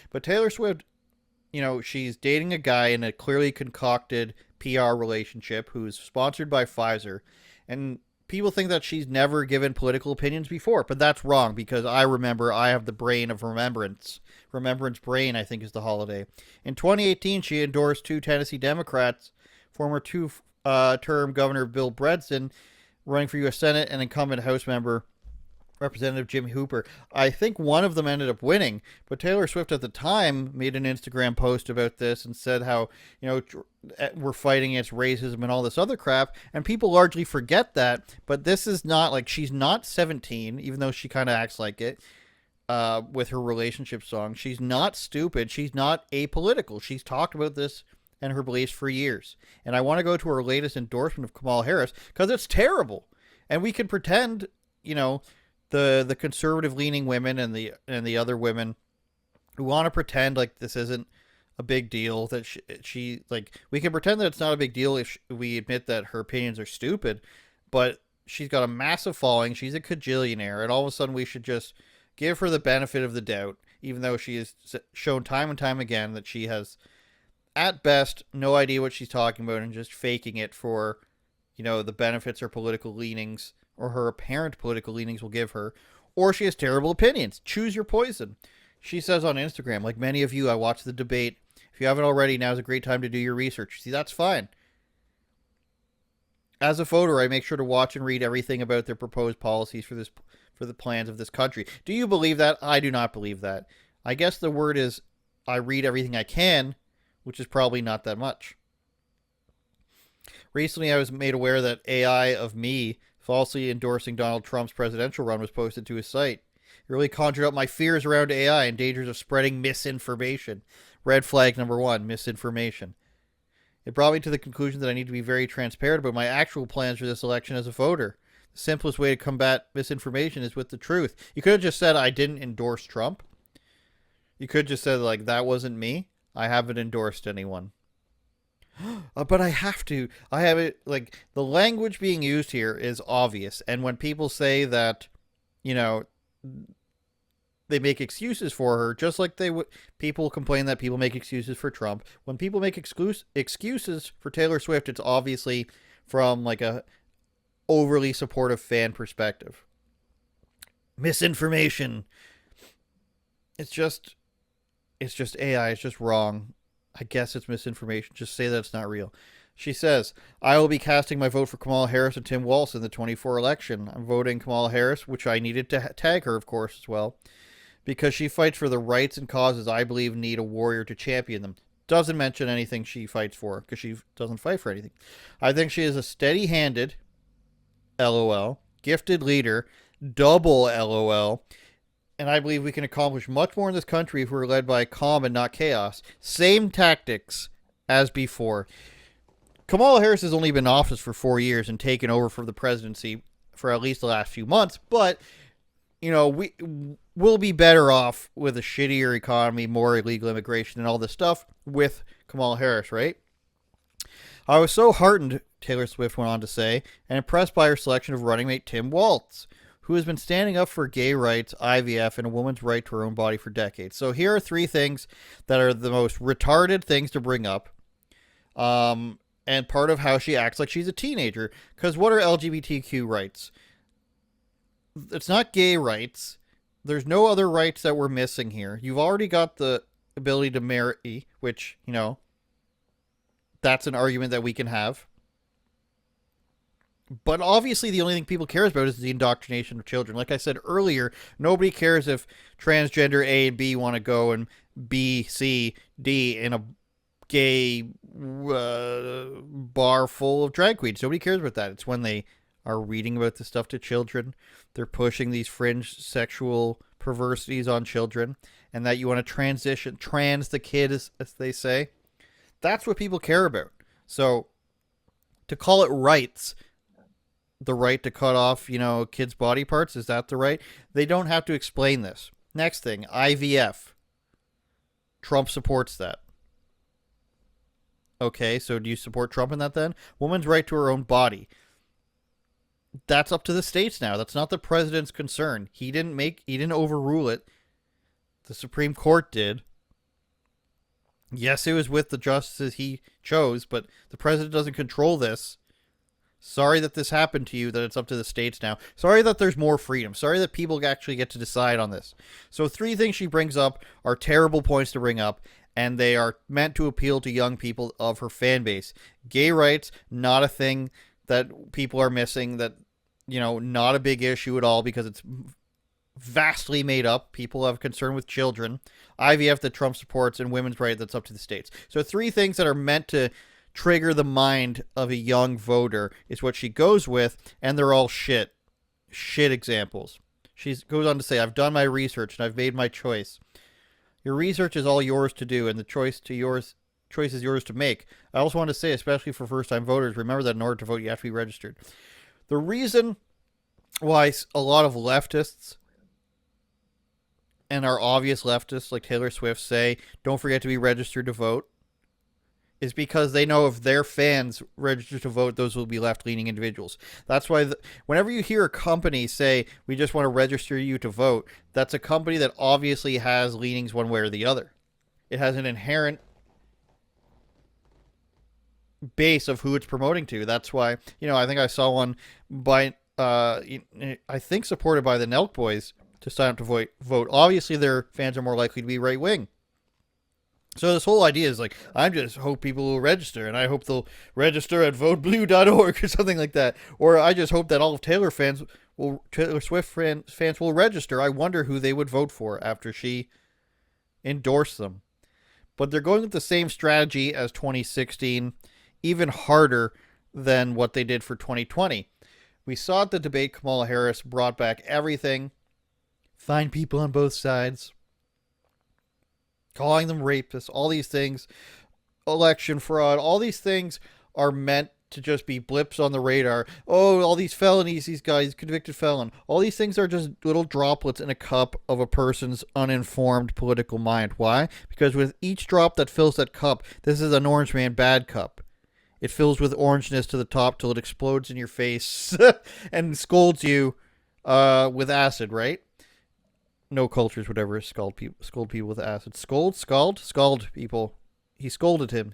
But Taylor Swift, she's dating a guy in a clearly concocted PR relationship who's sponsored by Pfizer. And people think that she's never given political opinions before, but that's wrong because I have the brain of remembrance. Remembrance Brain, I think, is the holiday. In 2018, she endorsed two Tennessee Democrats, former two-term Governor Bill Bredesen, running for U.S. Senate, and incumbent House member Representative Jim Hooper. I think one of them ended up winning, but Taylor Swift at the time made an Instagram post about this and said how, we're fighting against racism and all this other crap, and people largely forget that, but this is not, like, she's not 17, even though she kind of acts like it, with her relationship song. She's not stupid. She's not apolitical. She's talked about this and her beliefs for years. And I want to go to her latest endorsement of Kamala Harris because it's terrible. And we can pretend, the conservative leaning women and the other women who want to pretend like this isn't a big deal, that she like, we can pretend that it's not a big deal if we admit that her opinions are stupid, but she's got a massive following. She's a cajillionaire, and all of a sudden we should just give her the benefit of the doubt, even though she has shown time and time again that she has, at best, no idea what she's talking about and just faking it for, the benefits her political leanings or her apparent political leanings will give her, or she has terrible opinions. Choose your poison. She says on Instagram, like many of you, I watched the debate. If you haven't already, now's a great time to do your research. See, that's fine. As a voter, I make sure to watch and read everything about their proposed policies for the plans of this country. Do you believe that? I do not believe that. I guess the word is I read everything I can, which is probably not that much. Recently, I was made aware that AI of me falsely endorsing Donald Trump's presidential run was posted to his site. It really conjured up my fears around AI and dangers of spreading misinformation. Red flag number one, misinformation. It brought me to the conclusion that I need to be very transparent about my actual plans for this election as a voter. The simplest way to combat misinformation is with the truth. You could have just said I didn't endorse Trump. You could have just said, like, that wasn't me. I haven't endorsed anyone. But I have to. I have it, like, the language being used here is obvious. And when people say that, they make excuses for her, just like they would, people complain that people make excuses for Trump. When people make excuses for Taylor Swift, it's obviously from, like, a overly supportive fan perspective. Misinformation. It's just AI. It's just wrong. I guess it's misinformation. Just say that it's not real. She says, I will be casting my vote for Kamala Harris and Tim Walz in the 24 election. I'm voting Kamala Harris, which I needed to tag her, of course, as well, because she fights for the rights and causes I believe need a warrior to champion them. Doesn't mention anything she fights for, because she doesn't fight for anything. I think she is a steady-handed, LOL, gifted leader, double LOL, and I believe we can accomplish much more in this country if we're led by calm and not chaos. Same tactics as before. Kamala Harris has only been in office for 4 years and taken over for the presidency for at least the last few months, but, we'll be better off with a shittier economy, more illegal immigration, and all this stuff with Kamala Harris, right? I was so heartened, Taylor Swift went on to say, and impressed by her selection of running mate Tim Walz, who has been standing up for gay rights, IVF, and a woman's right to her own body for decades. So here are 3 things that are the most retarded things to bring up, and part of how she acts like she's a teenager. Because what are LGBTQ rights? It's not gay rights. There's no other rights that we're missing here. You've already got the ability to marry, which, that's an argument that we can have. But obviously the only thing people cares about is the indoctrination of children. Like I said earlier, nobody cares if transgender A and B want to go and B, C, D in a gay bar full of drag queens. Nobody cares about that. It's when they are reading about this stuff to children. They're pushing these fringe sexual perversities on children, and that you want to trans the kid, as they say. That's what people care about. So to call it rights, the right to cut off, kids' body parts, is that the right? They don't have to explain this. Next thing, IVF. Trump supports that. Okay, so do you support Trump in that then? Woman's right to her own body. That's up to the states now. That's not the president's concern. He didn't overrule it. The Supreme Court did. Yes, it was with the justices he chose, but the president doesn't control this. Sorry that this happened to you, that it's up to the states now. Sorry that there's more freedom. Sorry that people actually get to decide on this. So, three things she brings up are terrible points to bring up, and they are meant to appeal to young people of her fan base. Gay rights, not a thing that people are missing, that, not a big issue at all because it's vastly made up. People have concern with children. IVF that Trump supports, and women's rights that's up to the states. So, three things that are meant to trigger the mind of a young voter is what she goes with, and they're all shit examples. She goes on to say, I've done my research and I've made my choice. Your research is all yours to do, and the choice is yours to make. I also want to say, especially for first-time voters, remember that in order to vote, you have to be registered. The reason why a lot of leftists and our obvious leftists like Taylor Swift say, don't forget to be registered to vote, is because they know if their fans register to vote, those will be left-leaning individuals. That's why whenever you hear a company say, we just want to register you to vote, that's a company that obviously has leanings one way or the other. It has an inherent base of who it's promoting to. That's why, I think I saw one by, I think supported by the Nelk Boys to sign up to vote. Obviously, their fans are more likely to be right-wing. So this whole idea is like, I just hope people will register, and I hope they'll register at voteblue.org or something like that. Or I just hope that all of Taylor Swift fans will register. I wonder who they would vote for after she endorsed them. But they're going with the same strategy as 2016, even harder than what they did for 2020. We saw at the debate Kamala Harris brought back everything. Find people on both sides. Calling them rapists, all these things, election fraud, all these things are meant to just be blips on the radar. Oh, all these felonies, these guys, convicted felon. All these things are just little droplets in a cup of a person's uninformed political mind. Why? Because with each drop that fills that cup, this is an Orange Man bad cup. It fills with orangeness to the top till it explodes in your face and scolds you with acid, right? No cultures would ever scold people with acid. Scald people. He scolded him.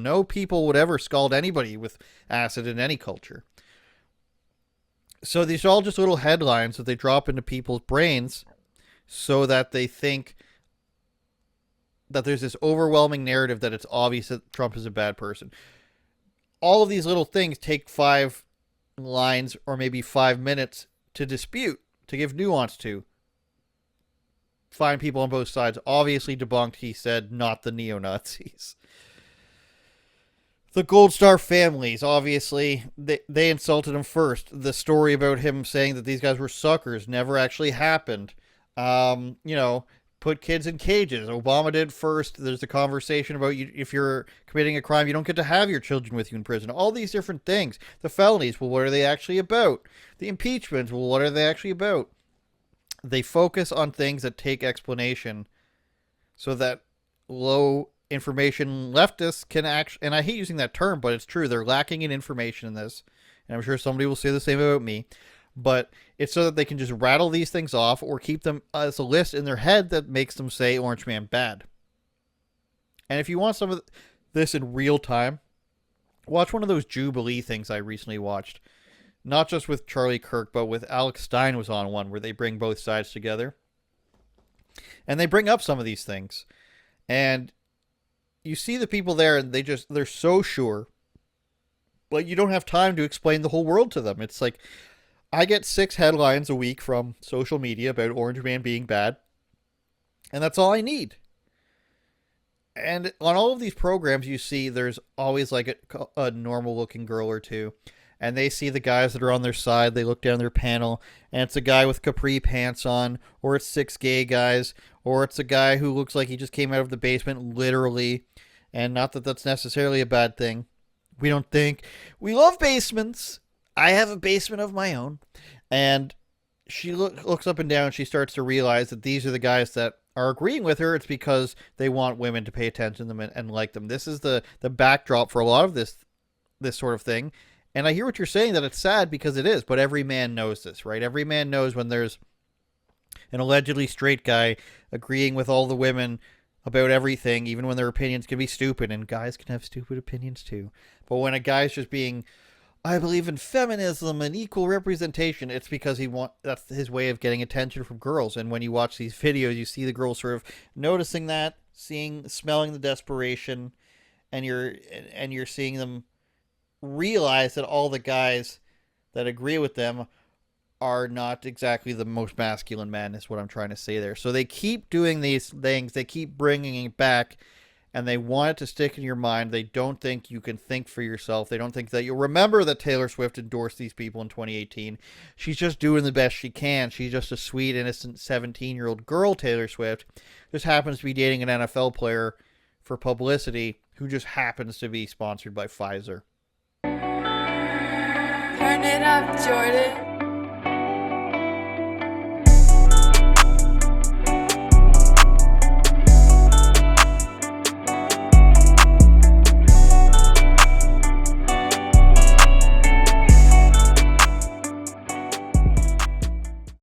No people would ever scald anybody with acid in any culture. So these are all just little headlines that they drop into people's brains so that they think that there's this overwhelming narrative that it's obvious that Trump is a bad person. All of these little things take 5 lines or maybe 5 minutes to dispute, to give nuance to. Find people on both sides. Obviously debunked, he said, not the neo-Nazis. The Gold Star families, obviously, they insulted him first. The story about him saying that these guys were suckers never actually happened. Put kids in cages. Obama did first. There's a conversation about if you're committing a crime, you don't get to have your children with you in prison. All these different things. The felonies, well, what are they actually about? The impeachments, well, what are they actually about? They focus on things that take explanation so that low information leftists can actually, and I hate using that term, but it's true, they're lacking in information in this, and I'm sure somebody will say the same about me, but it's so that they can just rattle these things off or keep them as a list in their head that makes them say Orange Man bad. And if you want some of this in real time, watch one of those Jubilee things I recently watched. Not just with Charlie Kirk, but with Alex Stein was on one where they bring both sides together. And they bring up some of these things. And you see the people there and they're so sure. But you don't have time to explain the whole world to them. It's like, I get 6 headlines a week from social media about Orange Man being bad. And that's all I need. And on all of these programs you see, there's always like a normal looking girl or two. And they see the guys that are on their side. They look down their panel, and it's a guy with capri pants on, or it's 6 gay guys, or it's a guy who looks like he just came out of the basement, literally. And not that that's necessarily a bad thing. We don't think. We love basements. I have a basement of my own. And she looks up and down, and she starts to realize that these are the guys that are agreeing with her. It's because they want women to pay attention to them and like them. This is the backdrop for a lot of this sort of thing. And I hear what you're saying, that it's sad, because it is, but every man knows this, right? Every man knows when there's an allegedly straight guy agreeing with all the women about everything, even when their opinions can be stupid, and guys can have stupid opinions too. But when a guy's just being, I believe in feminism and equal representation, it's because that's his way of getting attention from girls. And when you watch these videos, you see the girls sort of noticing that, smelling the desperation, and you're seeing them realize that all the guys that agree with them are not exactly the most masculine men, is what I'm trying to say there. So they keep doing these things, they keep bringing it back, and they want it to stick in your mind. They don't think you can think for yourself. They don't think that you'll remember that Taylor Swift endorsed these people in 2018. She's just doing the best she can. She's just a sweet, innocent 17-year-old girl, Taylor Swift. Just happens to be dating an NFL player for publicity who just happens to be sponsored by Pfizer. Turn it up, Jordan.